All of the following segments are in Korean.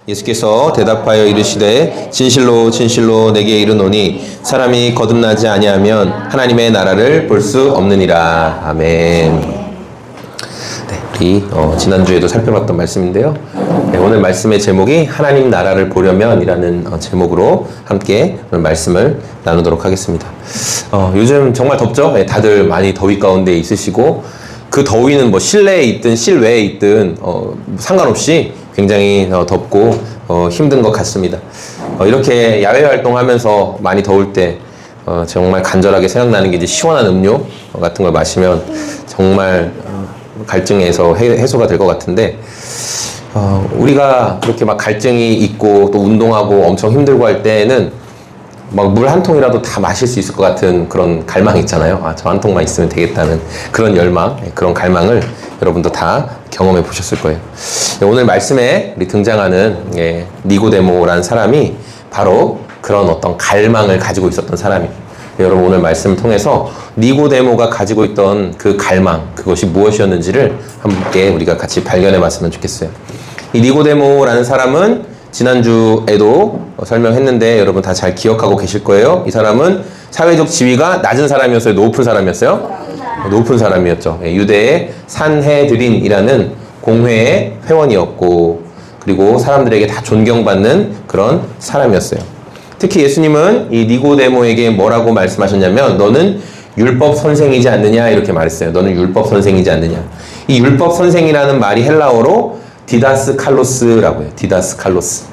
예수께서 대답하여 이르시되 진실로 진실로 내게 이르노니 사람이 거듭나지 아니하면 하나님의 나라를 볼 수 없느니라. 아멘. 네, 우리 지난주에도 살펴봤던 말씀인데요. 네, 오늘 말씀의 제목이 하나님 나라를 보려면 이라는 제목으로 함께 오늘 말씀을 나누도록 하겠습니다. 요즘 정말 덥죠? 네, 다들 많이 더위 가운데 있으시고 그 더위는 뭐 실내에 있든 실외에 있든 상관없이 굉장히 덥고 힘든 것 같습니다. 이렇게 야외 활동하면서 많이 더울 때 정말 간절하게 생각나는 게 이제 시원한 음료 같은 걸 마시면 정말 갈증에서 해소가 될 것 같은데, 우리가 그렇게 막 갈증이 있고 또 운동하고 엄청 힘들고 할 때는 막 물 한 통이라도 다 마실 수 있을 것 같은 그런 갈망이 있잖아요. 저 한 통만 있으면 되겠다는 그런 열망, 그런 갈망을 여러분도 다 경험해 보셨을 거예요. 오늘 말씀에 우리 등장하는 니고데모라는 사람이 바로 그런 어떤 갈망을 가지고 있었던 사람이에요. 여러분 오늘 말씀을 통해서 니고데모가 가지고 있던 그 갈망, 그것이 무엇이었는지를 함께 우리가 같이 발견해 봤으면 좋겠어요. 이 니고데모라는 사람은 지난주에도 설명했는데 여러분 다 잘 기억하고 계실 거예요. 이 사람은 사회적 지위가 낮은 사람이었어요? 높은 사람이었어요? 높은 사람이었죠. 유대의 산헤드린이라는 공회의 회원이었고, 그리고 사람들에게 다 존경받는 그런 사람이었어요. 특히 예수님은 이 니고데모에게 뭐라고 말씀하셨냐면, 너는 율법 선생이지 않느냐 이렇게 말했어요. 너는 율법 선생이지 않느냐. 이 율법 선생이라는 말이 헬라어로 디다스칼로스라고 해요. 디다스칼로스.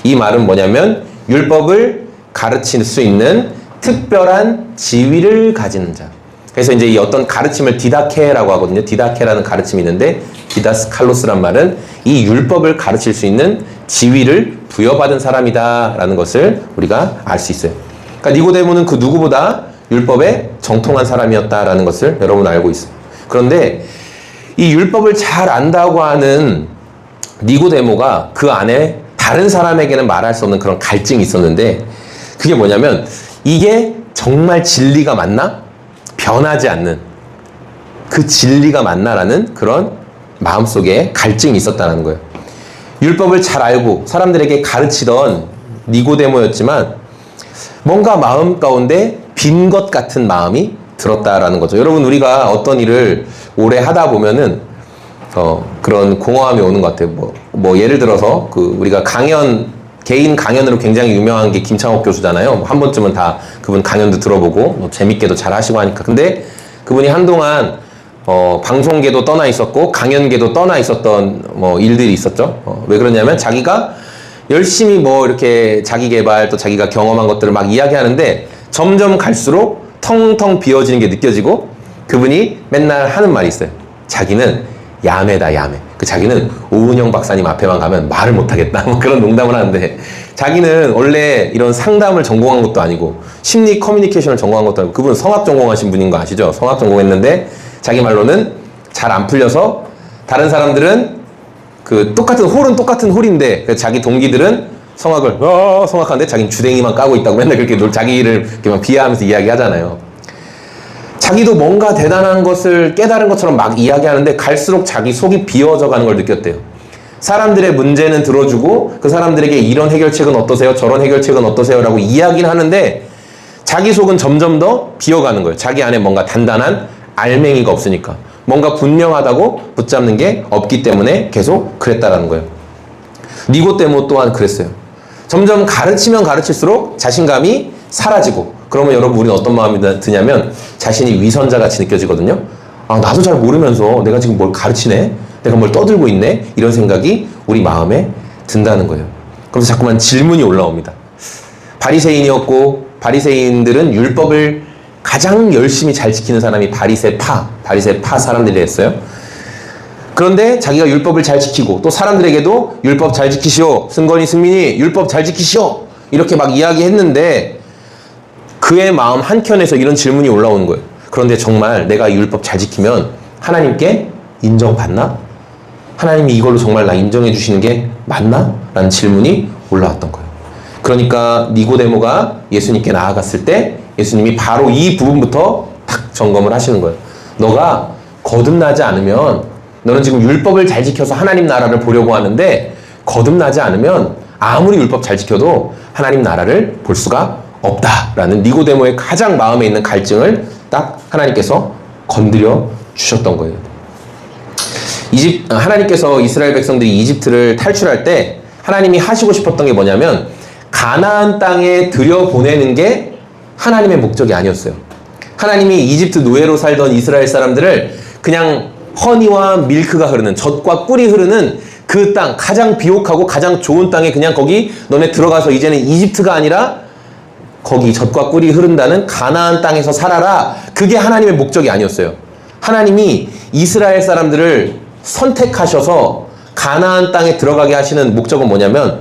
이 말은 뭐냐면 율법을 가르칠 수 있는 특별한 지위를 가지는 자. 그래서 이제 이 어떤 가르침을 디다케라고 하거든요. 디다케라는 가르침이 있는데, 디다스칼로스란 말은 이 율법을 가르칠 수 있는 지위를 부여받은 사람이다라는 것을 우리가 알 수 있어요. 그러니까 니고데모는 그 누구보다 율법에 정통한 사람이었다라는 것을 여러분 알고 있어요. 그런데 이 율법을 잘 안다고 하는 니고데모가 그 안에 다른 사람에게는 말할 수 없는 그런 갈증이 있었는데, 그게 뭐냐면 이게 정말 진리가 맞나? 변하지 않는 그 진리가 맞나라는 그런 마음속에 갈증이 있었다는 거예요. 율법을 잘 알고 사람들에게 가르치던 니고데모였지만 뭔가 마음 가운데 빈 것 같은 마음이 들었다라는 거죠. 여러분, 우리가 어떤 일을 오래 하다 보면은 그런 공허함이 오는 것 같아요. 예를 들어서 우리가 개인 강연으로 굉장히 유명한 게 김창옥 교수잖아요. 한 번쯤은 다 그분 강연도 들어보고 재밌게도 잘 하시고 하니까. 근데 그분이 한동안 방송계도 떠나 있었고 강연계도 떠나 있었던 일들이 있었죠. 왜 그러냐면 자기가 열심히 이렇게 자기 개발 또 자기가 경험한 것들을 막 이야기하는데 점점 갈수록 텅텅 비어지는 게 느껴지고, 그분이 맨날 하는 말이 있어요. 자기는 야매다, 야매. 자기는 오은영 박사님 앞에만 가면 말을 못하겠다. 그런 농담을 하는데, 자기는 원래 이런 상담을 전공한 것도 아니고 심리 커뮤니케이션을 전공한 것도 아니고, 그분 성악 전공하신 분인 거 아시죠? 성악 전공했는데 자기 말로는 잘 안 풀려서 다른 사람들은 똑같은 홀인데 자기 동기들은 성악을 성악하는데 자기는 주댕이만 까고 있다고 맨날 그렇게 자기를 이렇게 막 비하하면서 이야기하잖아요. 자기도 뭔가 대단한 것을 깨달은 것처럼 막 이야기하는데 갈수록 자기 속이 비어져 가는 걸 느꼈대요. 사람들의 문제는 들어주고 그 사람들에게 이런 해결책은 어떠세요? 저런 해결책은 어떠세요? 라고 이야기를 하는데 자기 속은 점점 더 비어가는 거예요. 자기 안에 뭔가 단단한 알맹이가 없으니까. 뭔가 분명하다고 붙잡는 게 없기 때문에 계속 그랬다라는 거예요. 니고데모 또한 그랬어요. 점점 가르치면 가르칠수록 자신감이 사라지고, 그러면 여러분 우리는 어떤 마음이 드냐면 자신이 위선자같이 느껴지거든요. 나도 잘 모르면서 내가 지금 뭘 가르치네? 내가 뭘 떠들고 있네? 이런 생각이 우리 마음에 든다는 거예요. 그래서 자꾸만 질문이 올라옵니다. 바리새인이었고, 바리새인들은 율법을 가장 열심히 잘 지키는 사람이 바리새파 사람들이었어요. 그런데 자기가 율법을 잘 지키고 또 사람들에게도 율법 잘 지키시오, 승건이 승민이 율법 잘 지키시오, 이렇게 막 이야기했는데 그의 마음 한켠에서 이런 질문이 올라오는 거예요. 그런데 정말 내가 율법 잘 지키면 하나님께 인정받나? 하나님이 이걸로 정말 나 인정해 주시는 게 맞나? 라는 질문이 올라왔던 거예요. 그러니까 니고데모가 예수님께 나아갔을 때 예수님이 바로 이 부분부터 딱 점검을 하시는 거예요. 너가 거듭나지 않으면, 너는 지금 율법을 잘 지켜서 하나님 나라를 보려고 하는데 거듭나지 않으면 아무리 율법 잘 지켜도 하나님 나라를 볼 수가 없다라는 니고데모의 가장 마음에 있는 갈증을 딱 하나님께서 건드려 주셨던 거예요. 하나님께서 이스라엘 백성들이 이집트를 탈출할 때 하나님이 하시고 싶었던 게 뭐냐면 가나안 땅에 들여보내는 게 하나님의 목적이 아니었어요. 하나님이 이집트 노예로 살던 이스라엘 사람들을 그냥 허니와 밀크가 흐르는, 젖과 꿀이 흐르는 그 땅, 가장 비옥하고 가장 좋은 땅에 그냥 거기 너네 들어가서 이제는 이집트가 아니라 거기 젖과 꿀이 흐른다는 가나안 땅에서 살아라. 그게 하나님의 목적이 아니었어요. 하나님이 이스라엘 사람들을 선택하셔서 가나안 땅에 들어가게 하시는 목적은 뭐냐면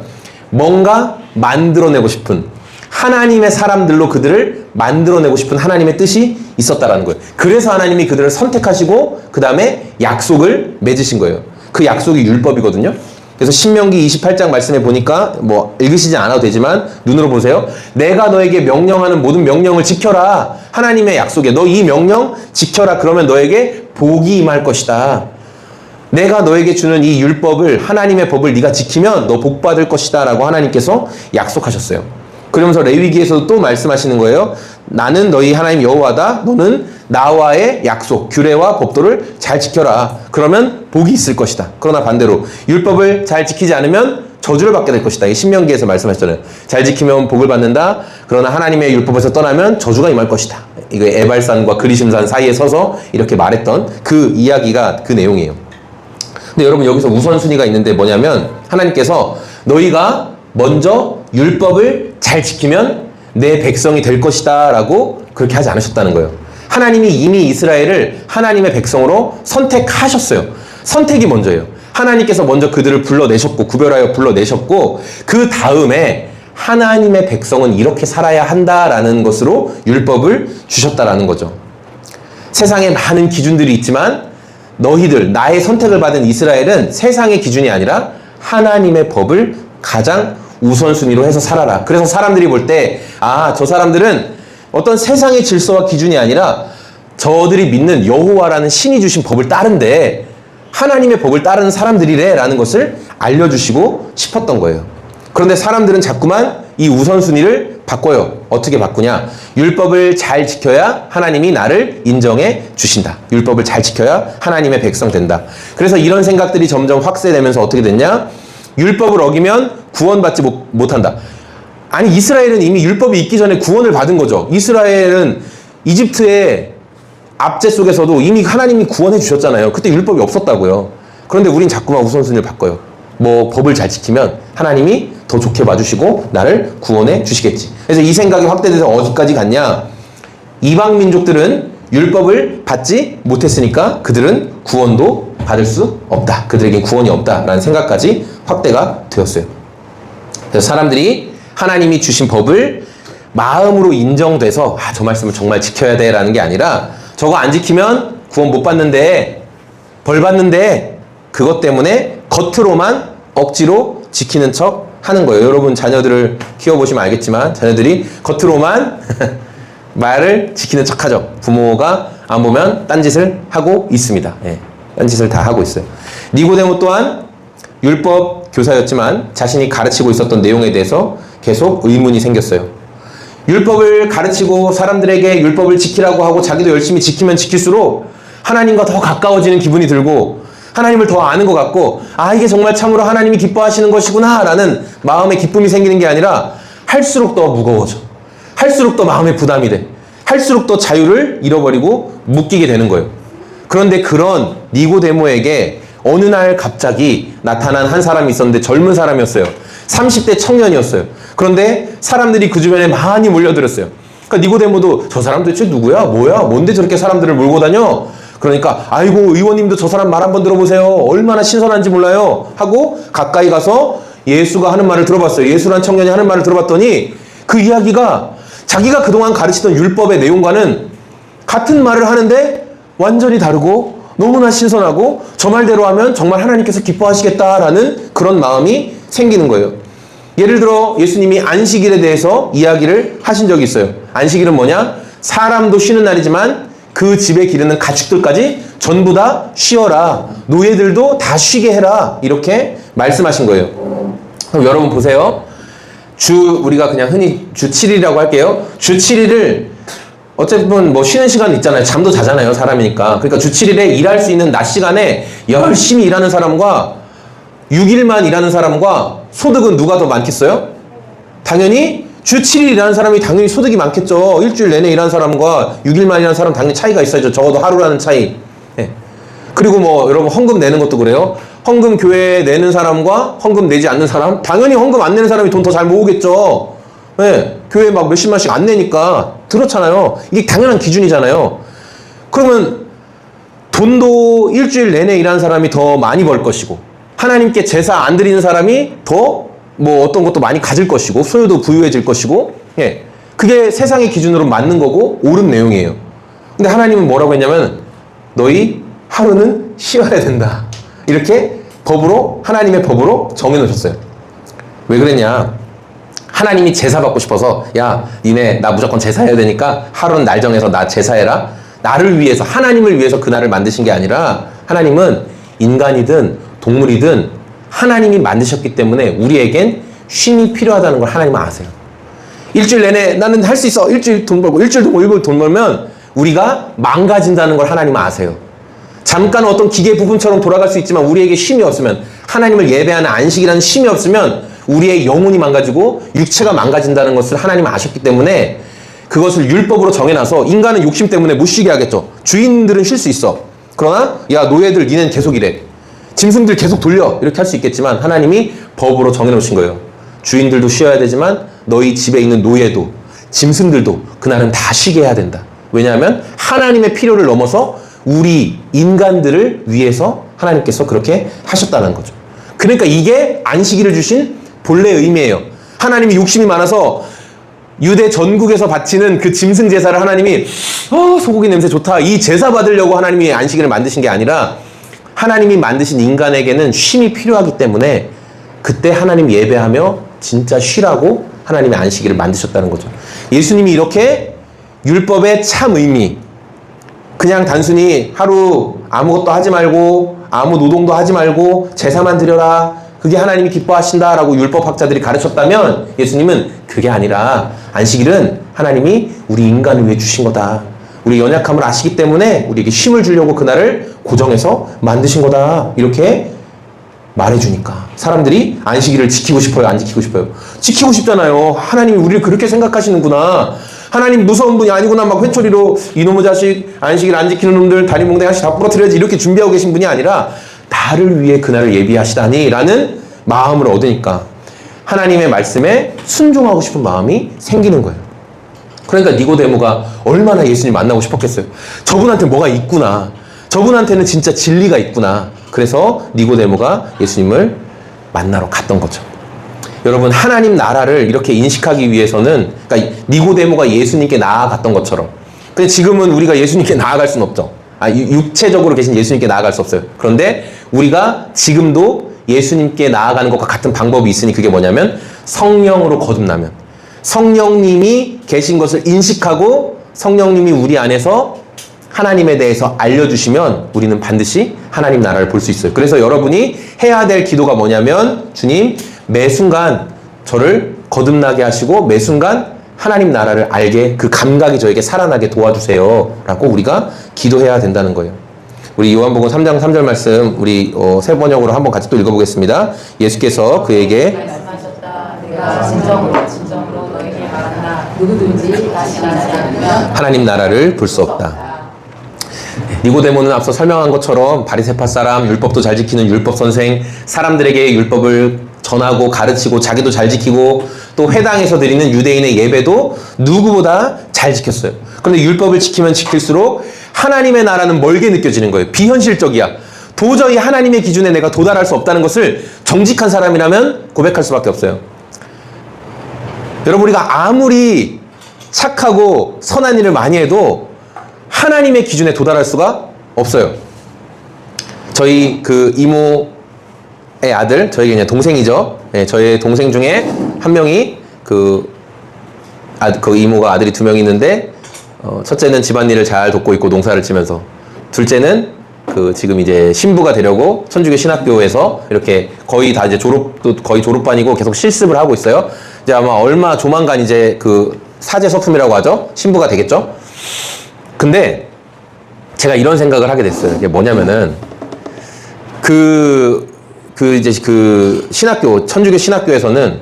뭔가 만들어내고 싶은, 하나님의 사람들로 그들을 만들어내고 싶은 하나님의 뜻이 있었다라는 거예요. 그래서 하나님이 그들을 선택하시고 그 다음에 약속을 맺으신 거예요. 그 약속이 율법이거든요. 그래서 신명기 28장 말씀에 보니까 뭐 읽으시지 않아도 되지만 눈으로 보세요. 내가 너에게 명령하는 모든 명령을 지켜라. 하나님의 약속에 너 이 명령 지켜라. 그러면 너에게 복이 임할 것이다. 내가 너에게 주는 이 율법을, 하나님의 법을 네가 지키면 너 복 받을 것이다 라고 하나님께서 약속하셨어요. 그러면서 레위기에서도 또 말씀하시는 거예요. 나는 너희 하나님 여호와다. 너는 나와의 약속, 규례와 법도를 잘 지켜라. 그러면 복이 있을 것이다. 그러나 반대로 율법을 잘 지키지 않으면 저주를 받게 될 것이다. 이 신명기에서 말씀하셨잖아요. 잘 지키면 복을 받는다. 그러나 하나님의 율법에서 떠나면 저주가 임할 것이다. 이거 에발산과 그리심산 사이에 서서 이렇게 말했던 그 이야기가 그 내용이에요. 근데 여러분 여기서 우선순위가 있는데 뭐냐면 하나님께서 너희가 먼저 율법을 잘 지키면 내 백성이 될 것이다 라고 그렇게 하지 않으셨다는 거예요. 하나님이 이미 이스라엘을 하나님의 백성으로 선택하셨어요. 선택이 먼저예요. 하나님께서 먼저 그들을 불러내셨고 구별하여 불러내셨고 그 다음에 하나님의 백성은 이렇게 살아야 한다라는 것으로 율법을 주셨다라는 거죠. 세상에 많은 기준들이 있지만 너희들, 나의 선택을 받은 이스라엘은 세상의 기준이 아니라 하나님의 법을 가장 우선순위로 해서 살아라. 그래서 사람들이 볼 때 저 사람들은 어떤 세상의 질서와 기준이 아니라 저들이 믿는 여호와라는 신이 주신 법을 따른데 하나님의 법을 따르는 사람들이래 라는 것을 알려주시고 싶었던 거예요. 그런데 사람들은 자꾸만 이 우선순위를 바꿔요. 어떻게 바꾸냐? 율법을 잘 지켜야 하나님이 나를 인정해 주신다. 율법을 잘 지켜야 하나님의 백성 된다. 그래서 이런 생각들이 점점 확대되면서 어떻게 됐냐? 율법을 어기면 구원받지 못한다. 아니 이스라엘은 이미 율법이 있기 전에 구원을 받은 거죠. 이스라엘은 이집트의 압제 속에서도 이미 하나님이 구원해 주셨잖아요. 그때 율법이 없었다고요. 그런데 우린 자꾸만 우선순위를 바꿔요. 뭐 법을 잘 지키면 하나님이 더 좋게 봐주시고 나를 구원해 주시겠지. 그래서 이 생각이 확대돼서 어디까지 갔냐? 이방 민족들은 율법을 받지 못했으니까 그들은 구원도 받을 수 없다. 그들에겐 구원이 없다라는 생각까지 확대가 되었어요. 그래서 사람들이 하나님이 주신 법을 마음으로 인정돼서 저 말씀을 정말 지켜야 돼 라는 게 아니라 저거 안 지키면 구원 못 받는데 벌 받는데 그것 때문에 겉으로만 억지로 지키는 척 하는 거예요. 여러분 자녀들을 키워보시면 알겠지만 자녀들이 겉으로만 말을 지키는 척 하죠. 부모가 안 보면 딴짓을 하고 있습니다. 딴짓을 다 하고 있어요. 니고데모 또한 율법 교사였지만 자신이 가르치고 있었던 내용에 대해서 계속 의문이 생겼어요. 율법을 가르치고 사람들에게 율법을 지키라고 하고 자기도 열심히 지키면 지킬수록 하나님과 더 가까워지는 기분이 들고 하나님을 더 아는 것 같고 이게 정말 참으로 하나님이 기뻐하시는 것이구나 라는 마음의 기쁨이 생기는 게 아니라 할수록 더 무거워져. 할수록 더 마음에 부담이 돼. 할수록 더 자유를 잃어버리고 묶이게 되는 거예요. 그런데 그런 니고데모에게 어느 날 갑자기 나타난 한 사람이 있었는데 젊은 사람이었어요. 30대 청년이었어요. 그런데 사람들이 그 주변에 많이 몰려들었어요. 그러니까 니고데모도 저 사람 도대체 누구야? 뭐야? 뭔데 저렇게 사람들을 몰고 다녀? 그러니까 아이고 의원님도 저 사람 말 한번 들어보세요. 얼마나 신선한지 몰라요. 하고 가까이 가서 예수가 하는 말을 들어봤어요. 예수란 청년이 하는 말을 들어봤더니 그 이야기가 자기가 그동안 가르치던 율법의 내용과는 같은 말을 하는데 완전히 다르고 너무나 신선하고 저 말대로 하면 정말 하나님께서 기뻐하시겠다라는 그런 마음이 생기는 거예요. 예를 들어 예수님이 안식일에 대해서 이야기를 하신 적이 있어요. 안식일은 뭐냐? 사람도 쉬는 날이지만 그 집에 기르는 가축들까지 전부 다 쉬어라. 노예들도 다 쉬게 해라. 이렇게 말씀하신 거예요. 그럼 여러분 보세요. 우리가 그냥 흔히 주 7일이라고 할게요. 주 7일을 어쨌든 뭐 쉬는 시간 있잖아요. 잠도 자잖아요. 사람이니까. 그러니까 주 7일에 일할 수 있는 낮 시간에 열심히 일하는 사람과 6일만 일하는 사람과 소득은 누가 더 많겠어요? 당연히 주 7일 일하는 사람이 당연히 소득이 많겠죠. 일주일 내내 일하는 사람과 6일만 일하는 사람 당연히 차이가 있어야죠. 적어도 하루라는 차이. 네. 그리고 뭐 여러분 헌금 내는 것도 그래요. 헌금 교회에 내는 사람과 헌금 내지 않는 사람, 당연히 헌금 안 내는 사람이 돈 더 잘 모으겠죠. 네. 교회에 막 몇십만씩 안 내니까 그렇잖아요. 이게 당연한 기준이잖아요. 그러면 돈도 일주일 내내 일하는 사람이 더 많이 벌 것이고, 하나님께 제사 안 드리는 사람이 더 뭐 어떤 것도 많이 가질 것이고, 소유도 부유해질 것이고, 예. 그게 세상의 기준으로 맞는 거고 옳은 내용이에요. 근데 하나님은 뭐라고 했냐면 너희 하루는 쉬어야 된다. 이렇게 법으로, 하나님의 법으로 정해놓으셨어요. 왜 그랬냐? 하나님이 제사 받고 싶어서 야, 니네 나 무조건 제사해야 되니까 하루는 날 정해서 나 제사해라. 나를 위해서, 하나님을 위해서 그날을 만드신 게 아니라 하나님은 인간이든 동물이든 하나님이 만드셨기 때문에 우리에겐 쉼이 필요하다는 걸 하나님은 아세요. 일주일 내내 나는 할 수 있어. 일주일 돈 벌고 일주일 돈 벌면 우리가 망가진다는 걸 하나님은 아세요. 잠깐 어떤 기계 부분처럼 돌아갈 수 있지만 우리에게 쉼이 없으면, 하나님을 예배하는 안식이라는 쉼이 없으면 우리의 영혼이 망가지고 육체가 망가진다는 것을 하나님은 아셨기 때문에 그것을 율법으로 정해놔서 인간은 욕심 때문에 못 쉬게 하겠죠. 주인들은 쉴 수 있어. 그러나 야, 노예들 니는 계속 일해. 짐승들 계속 돌려. 이렇게 할 수 있겠지만 하나님이 법으로 정해놓으신 거예요. 주인들도 쉬어야 되지만 너희 집에 있는 노예도, 짐승들도 그날은 다 쉬게 해야 된다. 왜냐하면 하나님의 필요를 넘어서 우리 인간들을 위해서 하나님께서 그렇게 하셨다는 거죠. 그러니까 이게 안식일을 주신 본래 의미예요. 하나님이 욕심이 많아서 유대 전국에서 바치는 그 짐승 제사를 하나님이 소고기 냄새 좋다, 이 제사 받으려고 하나님이 안식일을 만드신 게 아니라 하나님이 만드신 인간에게는 쉼이 필요하기 때문에 그때 하나님 예배하며 진짜 쉬라고 하나님의 안식일을 만드셨다는 거죠. 예수님이 이렇게 율법의 참 의미, 그냥 단순히 하루 아무것도 하지 말고 아무 노동도 하지 말고 제사만 드려라, 그게 하나님이 기뻐하신다라고 율법학자들이 가르쳤다면 예수님은 그게 아니라 안식일은 하나님이 우리 인간을 위해 주신 거다. 우리 연약함을 아시기 때문에 우리에게 쉼을 주려고 그날을 고정해서 만드신 거다. 이렇게 말해주니까 사람들이 안식일을 지키고 싶어요? 안 지키고 싶어요? 지키고 싶잖아요. 하나님이 우리를 그렇게 생각하시는구나. 하나님 무서운 분이 아니구나. 막 회초리로 이놈의 자식, 안식일 안 지키는 놈들 다리 몽둥이 하나씩 다 부러뜨려야지, 이렇게 준비하고 계신 분이 아니라 나를 위해 그날을 예비하시다니 라는 마음을 얻으니까 하나님의 말씀에 순종하고 싶은 마음이 생기는 거예요. 그러니까 니고데모가 얼마나 예수님 만나고 싶었겠어요. 저분한테 뭐가 있구나. 저분한테는 진짜 진리가 있구나. 그래서 니고데모가 예수님을 만나러 갔던 거죠. 여러분, 하나님 나라를 이렇게 인식하기 위해서는, 그러니까 니고데모가 예수님께 나아갔던 것처럼, 근데 지금은 우리가 예수님께 나아갈 수는 없죠. 육체적으로 계신 예수님께 나아갈 수 없어요. 그런데 우리가 지금도 예수님께 나아가는 것과 같은 방법이 있으니 그게 뭐냐면 성령으로 거듭나면, 성령님이 계신 것을 인식하고 성령님이 우리 안에서 하나님에 대해서 알려주시면 우리는 반드시 하나님 나라를 볼 수 있어요. 그래서 여러분이 해야 될 기도가 뭐냐면, 주님, 매 순간 저를 거듭나게 하시고 매 순간 하나님 나라를 알게, 그 감각이 저에게 살아나게 도와주세요 라고 우리가 기도해야 된다는 거예요. 우리 요한복음 3장 3절 말씀 우리 세 번역으로 한번 같이 또 읽어보겠습니다. 예수께서 그에게 말씀하셨다. 내가 진정으로 너에게 말한다. 누구든지 다시 나지 않으면 하나님 나라를 볼 수 없다. 니고데모는 앞서 설명한 것처럼 바리새파 사람, 율법도 잘 지키는 율법 선생, 사람들에게 율법을 전하고 가르치고 자기도 잘 지키고 또 회당에서 드리는 유대인의 예배도 누구보다 잘 지켰어요. 그런데 율법을 지키면 지킬수록 하나님의 나라는 멀게 느껴지는 거예요. 비현실적이야. 도저히 하나님의 기준에 내가 도달할 수 없다는 것을 정직한 사람이라면 고백할 수밖에 없어요. 여러분, 우리가 아무리 착하고 선한 일을 많이 해도 하나님의 기준에 도달할 수가 없어요. 저희 그 이모의 아들, 저희 그냥 동생이죠. 네, 저희 동생 중에 한 명이 그 이모가 아들이 2명 있는데, 첫째는 집안일을 잘 돕고 있고 농사를 지면서, 둘째는 그 지금 이제 신부가 되려고 천주교 신학교에서 이렇게 거의 다 이제 졸업도 거의 졸업반이고 계속 실습을 하고 있어요. 이제 아마 얼마 조만간 이제 그 사제 서품이라고 하죠. 신부가 되겠죠. 근데 제가 이런 생각을 하게 됐어요. 이게 뭐냐면은 이제 그 신학교, 천주교 신학교에서는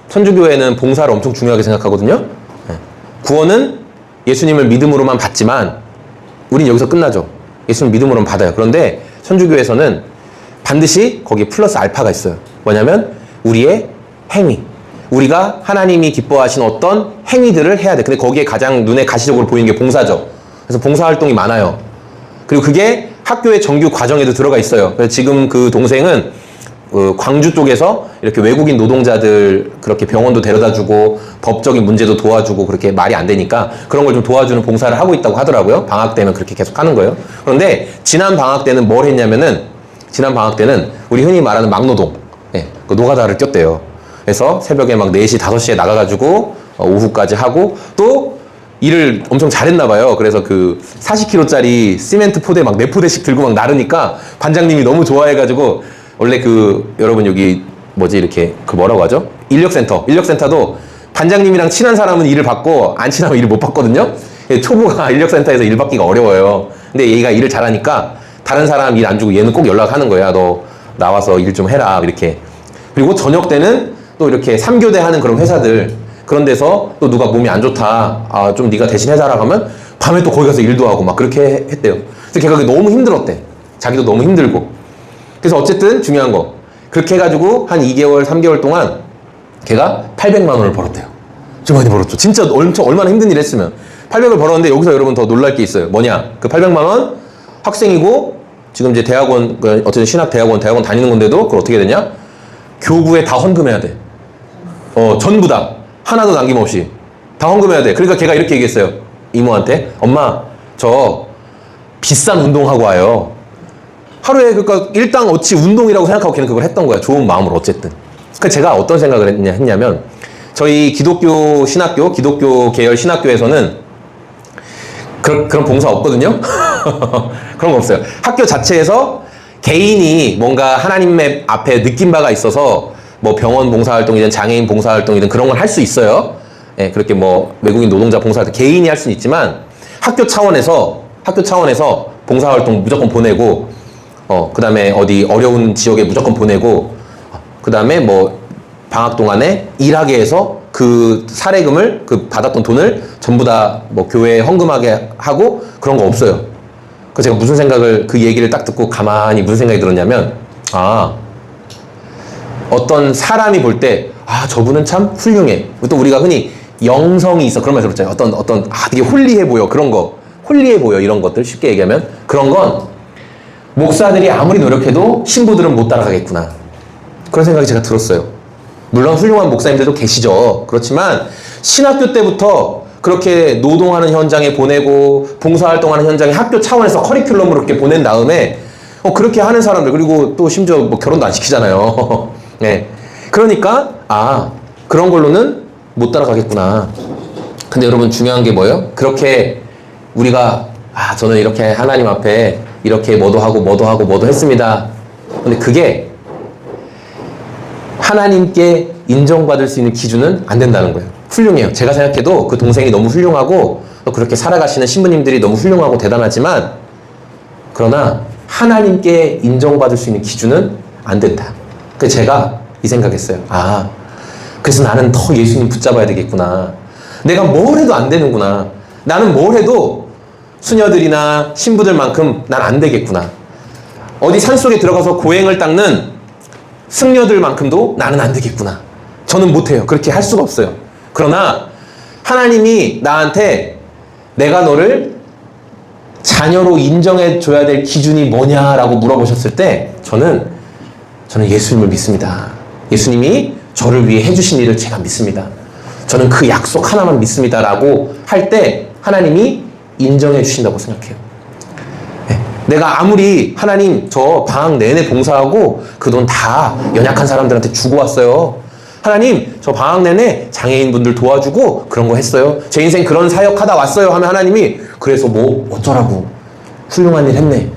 천주교에는 봉사를 엄청 중요하게 생각하거든요. 구원은 예수님을 믿음으로만 받지만 우린 여기서 끝나죠. 예수님 믿음으로만 받아요. 그런데 천주교에서는 반드시 거기에 플러스 알파가 있어요. 뭐냐면 우리의 행위. 우리가 하나님이 기뻐하신 어떤 행위들을 해야 돼. 근데 거기에 가장 눈에 가시적으로 보이는 게 봉사죠. 그래서 봉사활동이 많아요. 그리고 그게 학교의 정규 과정에도 들어가 있어요. 그래서 지금 그 동생은 광주 쪽에서 이렇게 외국인 노동자들 그렇게 병원도 데려다주고 법적인 문제도 도와주고 그렇게 말이 안 되니까 그런 걸 좀 도와주는 봉사를 하고 있다고 하더라고요. 방학 때면 그렇게 계속 하는 거예요. 그런데 지난 방학 때는 뭘 했냐면은 지난 방학 때는 우리 흔히 말하는 막노동, 그 노가다를 꼈대요. 그래서 새벽에 막 4시, 5시에 나가가지고 오후까지 하고 또 일을 엄청 잘했나 봐요. 그래서 그 40kg짜리 시멘트 포대 막 4포대씩 들고 막 나르니까 반장님이 너무 좋아해가지고 원래 그 여러분 여기 뭐지 이렇게 그 뭐라고 하죠? 인력센터도 반장님이랑 친한 사람은 일을 받고 안 친하면 일을 못 받거든요. 초보가 인력센터에서 일 받기가 어려워요. 근데 얘가 일을 잘하니까 다른 사람 일 안 주고 얘는 꼭 연락하는 거야. 너 나와서 일 좀 해라 이렇게. 그리고 저녁 때는 또 이렇게 3교대 하는 그런 회사들 그런 데서 또 누가 몸이 안 좋다. 좀 네가 대신 해달라고 하면 밤에 또 거기 가서 일도 하고 막 그렇게 했대요. 그래서 걔가 그게 너무 힘들었대. 자기도 너무 힘들고. 그래서 어쨌든 중요한 거. 그렇게 해가지고 한 2개월, 3개월 동안 걔가 800만 원을 벌었대요. 좀 많이 벌었죠. 진짜 얼마나 힘든 일 했으면. 800을 벌었는데 여기서 여러분 더 놀랄 게 있어요. 뭐냐. 그 800만 원 학생이고 지금 이제 대학원, 어쨌든 신학대학원, 대학원 다니는 건데도 그걸 어떻게 되냐? 교구에 다 헌금해야 돼. 전부 다. 하나도 남김없이. 다 헌금해야 돼. 그러니까 걔가 이렇게 얘기했어요. 이모한테. 엄마, 저 비싼 운동하고 와요. 하루에 그러니까 일당 어치 운동이라고 생각하고 걔는 그걸 했던 거야. 좋은 마음으로 어쨌든. 그러니까 제가 어떤 생각을 했냐면 저희 기독교 신학교, 기독교 계열 신학교에서는 그런 봉사 없거든요. 그런 거 없어요. 학교 자체에서 개인이 뭔가 하나님 앞에 느낀 바가 있어서 뭐 병원 봉사활동이든 장애인 봉사활동이든 그런 걸 할 수 있어요. 예, 그렇게 뭐 외국인 노동자 봉사활동 개인이 할 수는 있지만 학교 차원에서 봉사활동 무조건 보내고 그 다음에 어디 어려운 지역에 무조건 보내고 그 다음에 뭐 방학 동안에 일하게 해서 그 사례금을 그 받았던 돈을 전부 다 뭐 교회에 헌금하게 하고 그런 거 없어요. 그래서 제가 무슨 생각을 그 얘기를 딱 듣고 가만히 무슨 생각이 들었냐면 어떤 사람이 볼 때 저분은 참 훌륭해. 또 우리가 흔히 영성이 있어 그런 말 들었잖아요. 어떤 되게 홀리해 보여 그런 거 홀리해 보여 이런 것들 쉽게 얘기하면 그런 건 목사들이 아무리 노력해도 신부들은 못 따라가겠구나. 그런 생각이 제가 들었어요. 물론 훌륭한 목사님들도 계시죠. 그렇지만 신학교 때부터 그렇게 노동하는 현장에 보내고 봉사활동하는 현장에 학교 차원에서 커리큘럼으로 이렇게 보낸 다음에 그렇게 하는 사람들 그리고 또 심지어 뭐 결혼도 안 시키잖아요. 네. 그러니까 그런 걸로는 못 따라가겠구나. 근데 여러분 중요한 게 뭐예요? 그렇게 우리가 저는 이렇게 하나님 앞에 이렇게 뭐도 하고 했습니다. 근데 그게 하나님께 인정받을 수 있는 기준은 안 된다는 거예요. 훌륭해요. 제가 생각해도 그 동생이 너무 훌륭하고 또 그렇게 살아가시는 신부님들이 너무 훌륭하고 대단하지만 그러나 하나님께 인정받을 수 있는 기준은 안 된다. 그래서 제가 이 생각했어요. 그래서 나는 더 예수님 붙잡아야 되겠구나. 내가 뭘 해도 안 되는구나. 나는 뭘 해도 수녀들이나 신부들만큼 난 안 되겠구나. 어디 산속에 들어가서 고행을 닦는 승려들만큼도 나는 안 되겠구나. 저는 못해요. 그렇게 할 수가 없어요. 그러나 하나님이 나한테 내가 너를 자녀로 인정해줘야 될 기준이 뭐냐라고 물어보셨을 때 저는 예수님을 믿습니다. 예수님이 저를 위해 해주신 일을 제가 믿습니다. 저는 그 약속 하나만 믿습니다. 라고 할 때 하나님이 인정해 주신다고 생각해요. 내가 아무리 하나님 저 방학 내내 봉사하고 그 돈 다 연약한 사람들한테 주고 왔어요. 하나님 저 방학 내내 장애인분들 도와주고 그런 거 했어요. 제 인생 그런 사역하다 왔어요 하면 하나님이 그래서 뭐 어쩌라고 훌륭한 일 했네.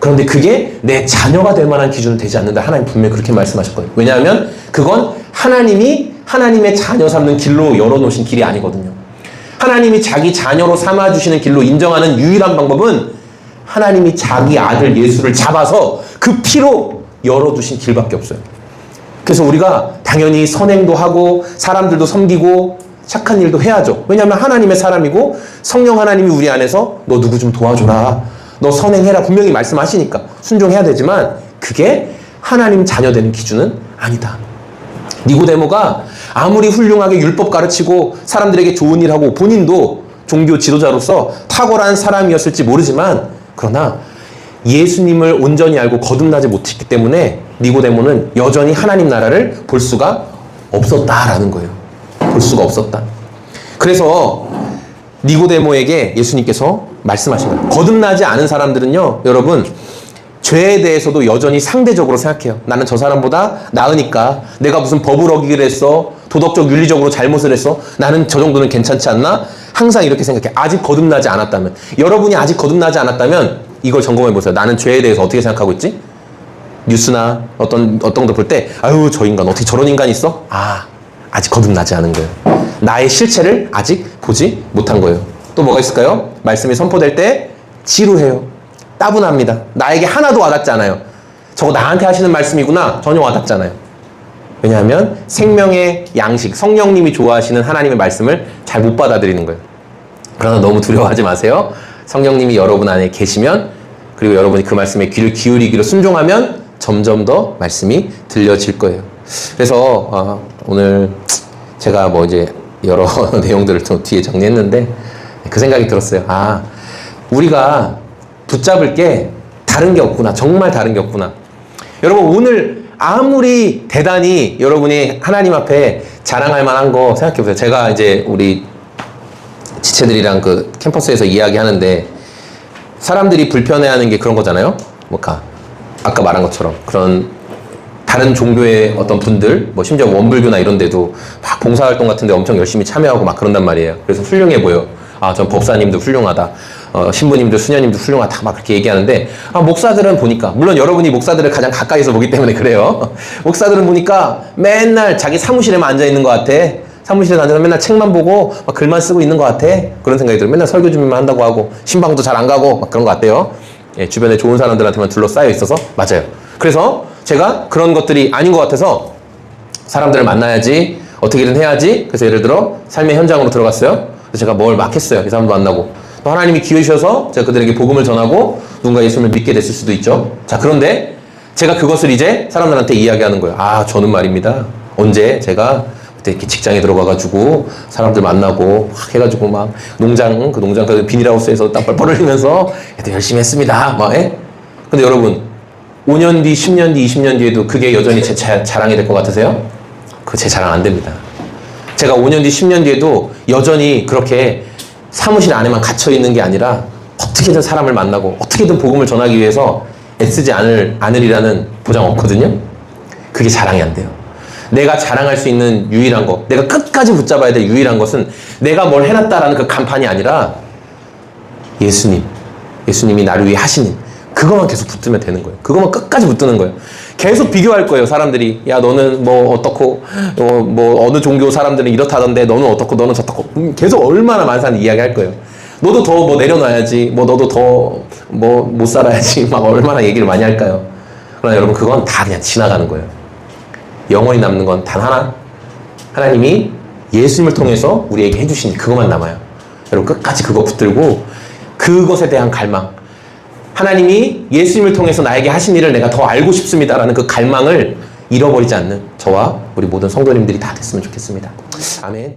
그런데 그게 내 자녀가 될 만한 기준은 되지 않는다. 하나님 분명히 그렇게 말씀하셨거든요. 왜냐하면 그건 하나님이 하나님의 자녀 삼는 길로 열어놓으신 길이 아니거든요. 하나님이 자기 자녀로 삼아주시는 길로 인정하는 유일한 방법은 하나님이 자기 아들 예수를 잡아서 그 피로 열어두신 길밖에 없어요. 그래서 우리가 당연히 선행도 하고 사람들도 섬기고 착한 일도 해야죠. 왜냐하면 하나님의 사람이고 성령 하나님이 우리 안에서 너 누구 좀 도와줘라, 너 선행해라 분명히 말씀하시니까 순종해야 되지만 그게 하나님 자녀 되는 기준은 아니다. 니고데모가 아무리 훌륭하게 율법 가르치고 사람들에게 좋은 일하고 본인도 종교 지도자로서 탁월한 사람이었을지 모르지만 그러나 예수님을 온전히 알고 거듭나지 못했기 때문에 니고데모는 여전히 하나님 나라를 볼 수가 없었다라는 거예요. 볼 수가 없었다. 그래서 니고데모에게 예수님께서 말씀하신 거예요. 거듭나지 않은 사람들은요, 여러분, 죄에 대해서도 여전히 상대적으로 생각해요. 나는 저 사람보다 나으니까, 내가 무슨 법을 어기기를 했어, 도덕적 윤리적으로 잘못을 했어, 나는 저 정도는 괜찮지 않나? 항상 이렇게 생각해. 아직 거듭나지 않았다면, 여러분이 아직 거듭나지 않았다면 이걸 점검해 보세요. 나는 죄에 대해서 어떻게 생각하고 있지? 뉴스나 어떤 것도 볼 때, 아유 저 인간 어떻게 저런 인간이 있어? 아직 거듭나지 않은 거예요. 나의 실체를 아직 보지 못한 거예요. 또 뭐가 있을까요? 말씀이 선포될 때 지루해요. 따분합니다. 나에게 하나도 와닿지 않아요. 저거 나한테 하시는 말씀이구나. 전혀 와닿지 않아요. 왜냐하면 생명의 양식, 성령님이 좋아하시는 하나님의 말씀을 잘 못 받아들이는 거예요. 그러나 너무 두려워하지 마세요. 성령님이 여러분 안에 계시면, 그리고 여러분이 그 말씀에 귀를 기울이기로 순종하면 점점 더 말씀이 들려질 거예요. 그래서 오늘 제가 뭐 이제 여러 내용들을 또 뒤에 정리했는데 그 생각이 들었어요. 우리가 붙잡을 게 다른 게 없구나. 정말 다른 게 없구나. 여러분, 오늘 아무리 대단히 여러분이 하나님 앞에 자랑할 만한 거 생각해 보세요. 제가 이제 우리 지체들이랑 그 캠퍼스에서 이야기하는데 사람들이 불편해하는 게 그런 거잖아요. 아까 말한 것처럼 그런 다른 종교의 어떤 분들, 뭐 심지어 원불교나 이런 데도 막 봉사활동 같은 데 엄청 열심히 참여하고 막 그런단 말이에요. 그래서 훌륭해 보여. 전 법사님도 훌륭하다. 신부님도 수녀님도 훌륭하다. 막 그렇게 얘기하는데, 목사들은 보니까, 물론 여러분이 목사들을 가장 가까이서 보기 때문에 그래요. 목사들은 보니까 맨날 자기 사무실에만 앉아있는 것 같아. 사무실에 앉아서 맨날 책만 보고 막 글만 쓰고 있는 것 같아. 그런 생각이 들어요. 맨날 설교 준비만 한다고 하고 신방도 잘 안 가고 막 그런 것 같아요. 예, 주변에 좋은 사람들한테만 둘러싸여 있어서. 맞아요. 그래서 제가 그런 것들이 아닌 것 같아서 사람들을 만나야지, 어떻게든 해야지. 그래서 예를 들어 삶의 현장으로 들어갔어요. 그래서 제가 뭘 막 했어요. 이 사람도 만나고. 또 하나님이 기회 주셔서 제가 그들에게 복음을 전하고 누군가 예수님을 믿게 됐을 수도 있죠. 자, 그런데 제가 그것을 이제 사람들한테 이야기하는 거예요. 저는 말입니다. 언제 제가 그때 이렇게 직장에 들어가가지고 사람들 만나고 막 해가지고 막 그 농장 그 비닐하우스에서 땀 뻘뻘 흘리면서 열심히 했습니다. 근데 여러분, 5년 뒤, 10년 뒤, 20년 뒤에도 그게 여전히 제 자랑이 될 것 같으세요? 그거 제 자랑 안 됩니다. 제가 5년 뒤, 10년 뒤에도 여전히 그렇게 사무실 안에만 갇혀있는 게 아니라 어떻게든 사람을 만나고 어떻게든 복음을 전하기 위해서 애쓰지 않으리라는 보장 없거든요. 그게 자랑이 안 돼요. 내가 자랑할 수 있는 유일한 것, 내가 끝까지 붙잡아야 될 유일한 것은 내가 뭘 해놨다라는 그 간판이 아니라 예수님이 나를 위해 하신 일, 그것만 계속 붙들면 되는 거예요. 그것만 끝까지 붙드는 거예요. 계속 비교할 거예요. 사람들이, 야 너는 뭐 어떻고, 뭐 어느 종교 사람들은 이렇다던데 너는 어떻고 너는 저렇고, 계속 얼마나 많은 사람이 이야기할 거예요. 너도 더 뭐 내려놔야지, 뭐 너도 더 뭐 못 살아야지, 막 얼마나 얘기를 많이 할까요? 그러나 여러분, 그건 다 그냥 지나가는 거예요. 영원히 남는 건 단 하나, 하나님이 예수님을 통해서 우리에게 해주신 일, 그것만 남아요. 여러분, 끝까지 그거 붙들고 그것에 대한 갈망, 하나님이 예수님을 통해서 나에게 하신 일을 내가 더 알고 싶습니다라는 그 갈망을 잃어버리지 않는 저와 우리 모든 성도님들이 다 됐으면 좋겠습니다. 아멘.